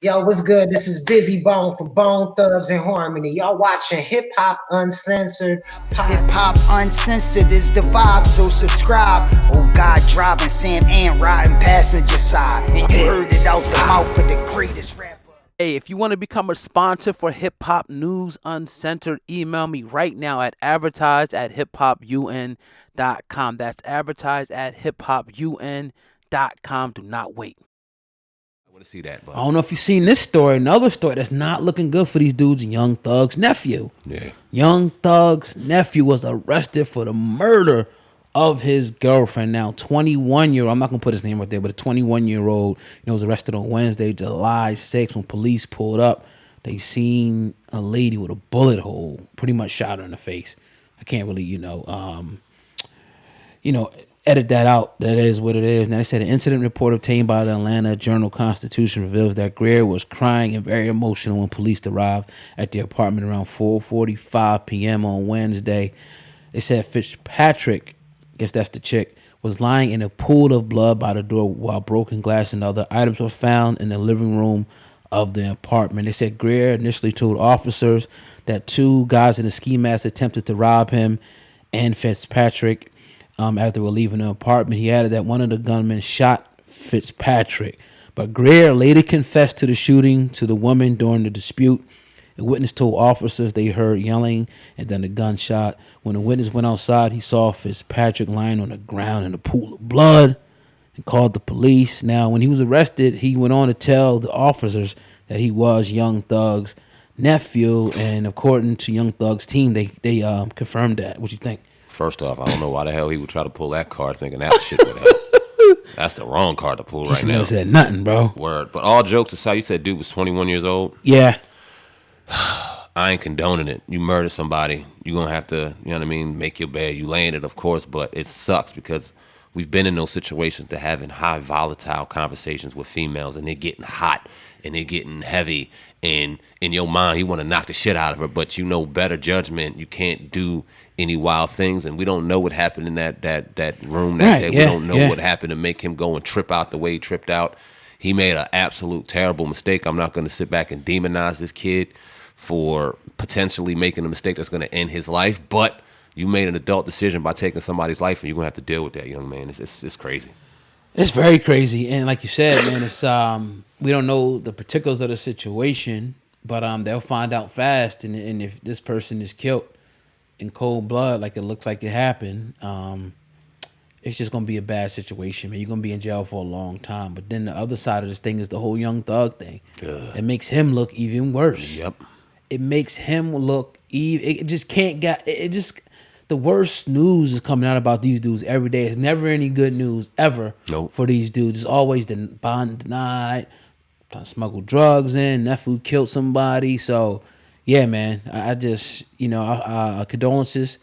Yo, what's good? This is Busy Bone from Bone Thugs and Harmony. Y'all watching Hip Hop Uncensored. Hip Hop Uncensored is the vibe, so subscribe. Oh God, driving Sam and riding passenger side. And you heard it out the mouth of the greatest rapper. Hey, if you want to become a sponsor for Hip Hop News Uncensored, email me right now at advertise@hiphopun.com. That's advertise@hiphopun.com. Do not wait. I want to see that. But I don't know if you've seen this story. Another story that's not looking good for these dudes. Young Thug's nephew. Yeah. Young Thug's nephew was arrested for the murder of his girlfriend. Now, 21-year-old, I'm not going to put his name right there, but a 21-year-old, was arrested on Wednesday, July 6th, when police pulled up. They seen a lady with a bullet hole, pretty much shot her in the face. I can't really, edit that out. That is what it is. Now, they said an incident report obtained by the Atlanta Journal-Constitution reveals that Grier was crying and very emotional when police arrived at the apartment around 4:45 p.m. on Wednesday. They said Fitzpatrick, I guess that's the chick, was lying in a pool of blood by the door while broken glass and other items were found in the living room of the apartment. They said Grier initially told officers that two guys in a ski mask attempted to rob him and Fitzpatrick as they were leaving the apartment. He added that one of the gunmen shot Fitzpatrick, but Grier later confessed to the shooting to the woman during the dispute. A witness told officers they heard yelling and then a gunshot. When the witness went outside, he saw Fitzpatrick lying on the ground in a pool of blood and called the police. Now, when he was arrested, he went on to tell the officers that he was Young Thug's nephew, and according to Young Thug's team, they confirmed that. What you think? First off, I don't know why the hell he would try to pull that card thinking that shit would help. That's the wrong card to pull right now. Never said nothing, bro. Word. But all jokes aside, you said dude was 21 years old. Yeah. I ain't condoning it. You murder somebody, you're going to have to, make your bed. You laying it, of course, but it sucks because we've been in those situations to having high volatile conversations with females, and they're getting hot and they're getting heavy, and in your mind you want to knock the shit out of her, but better judgment. You can't do any wild things, and we don't know what happened in that room that day. We don't know what happened to make him go and trip out the way he tripped out. He made an absolute terrible mistake. I'm not going to sit back and demonize this kid for potentially making a mistake that's going to end his life, but you made an adult decision by taking somebody's life, and you're going to have to deal with that, young man. It's crazy. It's very crazy, and like you said, man, it's we don't know the particulars of the situation, but they'll find out fast, and if this person is killed in cold blood, like it looks like it happened, it's just gonna be a bad situation, man. You're gonna be in jail for a long time. But then the other side of this thing is the whole Young Thug thing. It makes him look even worse. Yep. It makes him look even. It just can't get. It just. The worst news is coming out about these dudes every day. It's never any good news ever for these dudes. It's always bond denied, trying to smuggle drugs in, nephew killed somebody. So, yeah, man, I just, condolences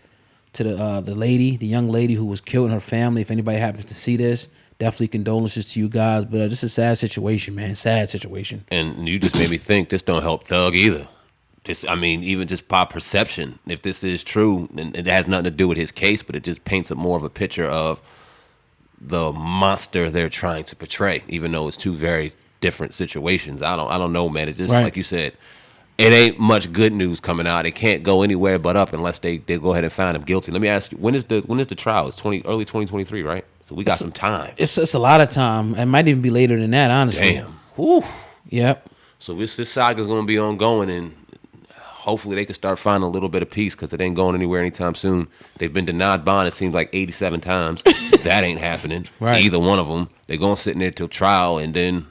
to the young lady who was killed and her family. If anybody happens to see this, definitely condolences to you guys. But this is a sad situation, man. Sad situation. And you just made me think this don't help Thug either. Even just by perception, if this is true, and it has nothing to do with his case, but it just paints more of a picture of the monster they're trying to portray, even though it's two very different situations. I don't know, man. It just, like you said, it ain't much good news coming out. It can't go anywhere but up unless they go ahead and find him guilty. Let me ask you, when is the trial? It's early 2023, right? So we got some time. It's a lot of time. It might even be later than that, honestly. Damn. Whew. Yep. So this saga's going to be ongoing, and hopefully they can start finding a little bit of peace, because it ain't going anywhere anytime soon. They've been denied bond, it seems like 87 times. That ain't happening. Right. Either one of them. They're going to sit in there till trial, and then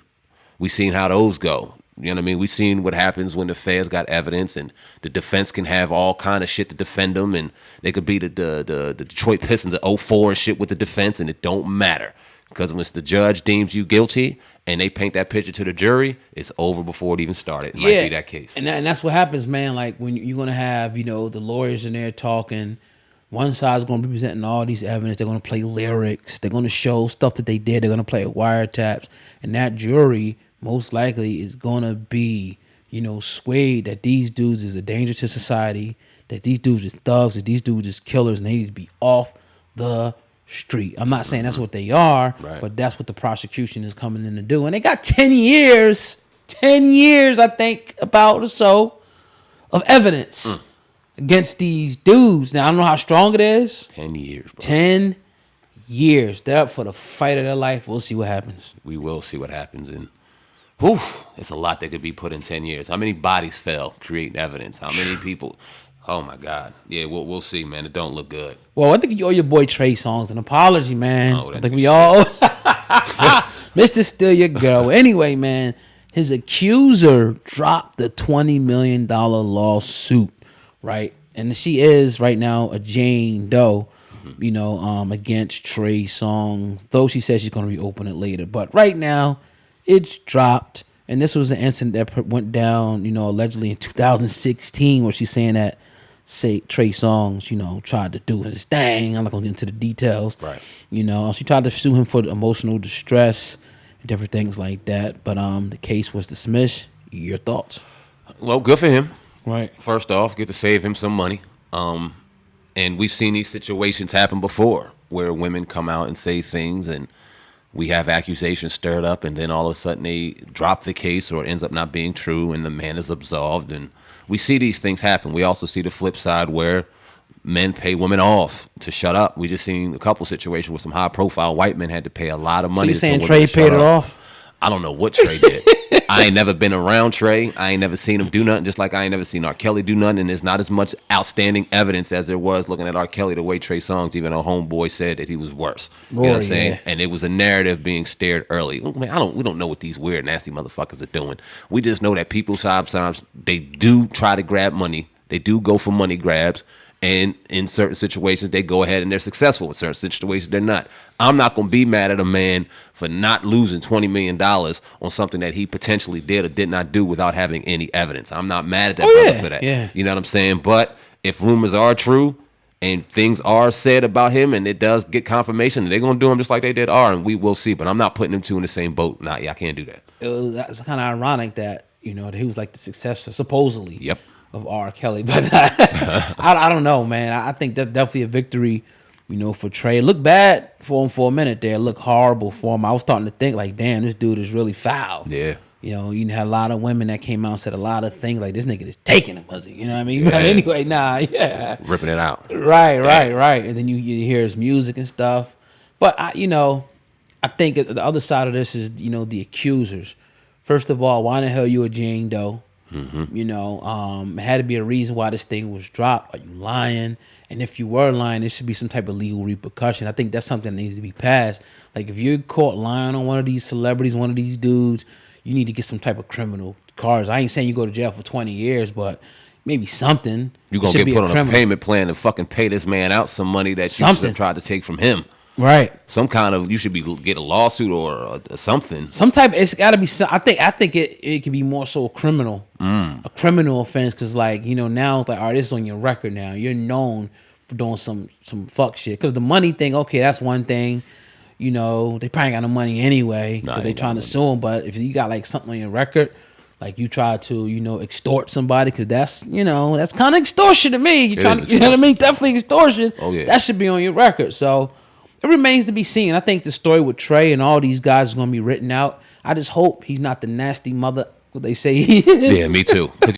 we seen how those go. You know what I mean? We seen what happens when the feds got evidence, and the defense can have all kind of shit to defend them, and they could be the Detroit Pistons at 0-4 and shit with the defense, and it don't matter. Because once the judge deems you guilty and they paint that picture to the jury, it's over before it even started. It might be that case. And that's what happens, man. Like when you're going to have, the lawyers in there talking, one side's going to be presenting all these evidence. They're going to play lyrics. They're going to show stuff that they did. They're going to play wiretaps. And that jury most likely is going to be, swayed that these dudes is a danger to society, that these dudes is thugs, that these dudes is killers, and they need to be off the street. I'm not saying that's what they are, but that's what the prosecution is coming in to do. And they got 10 years 10 years, I think, about or so, of evidence against these dudes. Now, I don't know how strong it is. 10 years, bro. 10 years. They're up for the fight of their life. We'll see what happens. We will see what happens. And, whew, it's a lot that could be put in 10 years. How many bodies fell creating evidence? How many people? Oh, my God. Yeah, we'll see, man. It don't look good. Well, I think you owe your boy Trey Songz an apology, man. Oh, I think we all... Mr. Still Your Girl. Anyway, man, his accuser dropped the $20 million lawsuit, right? And she is right now a Jane Doe, against Trey Songz, though she says she's going to reopen it later. But right now, it's dropped. And this was an incident that went down, allegedly in 2016, where she's saying that Trey Songz, tried to do his thing. I'm not going to get into the details. Right. She tried to sue him for emotional distress and different things like that. But the case was dismissed. Your thoughts? Well, good for him. Right. First off, get to save him some money. And we've seen these situations happen before where women come out and say things and we have accusations stirred up and then all of a sudden they drop the case or it ends up not being true and the man is absolved. And we see these things happen. We also see the flip side where men pay women off to shut up. We just seen a couple situations where some high-profile white men had to pay a lot of money. So you saying to Trey paid it off? I don't know what Trey did. I ain't never been around Trey. I ain't never seen him do nothing, just like I ain't never seen R. Kelly do nothing. And there's not as much outstanding evidence as there was looking at R. Kelly the way Trey Songz, even though homeboy said that he was worse. You know what I'm saying? Yeah. And it was a narrative being stared early. Man, we don't know what these weird, nasty motherfuckers are doing. We just know that people sometimes, they do try to grab money. They do go for money grabs. And in certain situations, they go ahead and they're successful. In certain situations, they're not. I'm not going to be mad at a man for not losing $20 million on something that he potentially did or did not do without having any evidence. I'm not mad at that brother for that. Yeah. You know what I'm saying? But if rumors are true and things are said about him and it does get confirmation, they're going to do him just like they did R, and we will see. But I'm not putting them two in the same boat. Nah, I can't do that. That's kind of ironic that, that he was like the successor, supposedly. Yep. Of R. Kelly, but I don't know, man. I think that's definitely a victory, for Trey. It looked bad for him for a minute there. It looked horrible for him. I was starting to think like, damn, this dude is really foul. Yeah. You had a lot of women that came out and said a lot of things like, this nigga is taking it, was he? You know what I mean? Yeah. But anyway, yeah. Ripping it out. Right. And then you hear his music and stuff. But, I think the other side of this is, the accusers. First of all, why the hell you a Jane Doe? Mm-hmm. It had to be a reason why this thing was dropped. Are you lying? And if you were lying, there should be some type of legal repercussion. I think that's something that needs to be passed. Like if you're caught lying on one of these celebrities, one of these dudes, you need to get some type of criminal charge. I ain't saying you go to jail for 20 years, but maybe something. You're going to get put on a payment plan and fucking pay this man out some money that you should have tried to take from him. Right. Some kind of, you should get a lawsuit or something. Some type, it's got to be, I think it could be more so a criminal offense. Cause like, now it's like, all right, this is on your record now. You're known for doing some fuck shit. Cause the money thing, okay, that's one thing. They probably got no money anyway. Cause they trying to sue him. But if you got like something on your record, like you try to, extort somebody, cause that's kind of extortion to me. You know what I mean? Definitely extortion. Oh yeah. That should be on your record. So it remains to be seen. I think the story with Trey and all these guys is going to be written out. I just hope he's not the nasty mother what they say he is. Yeah, me too.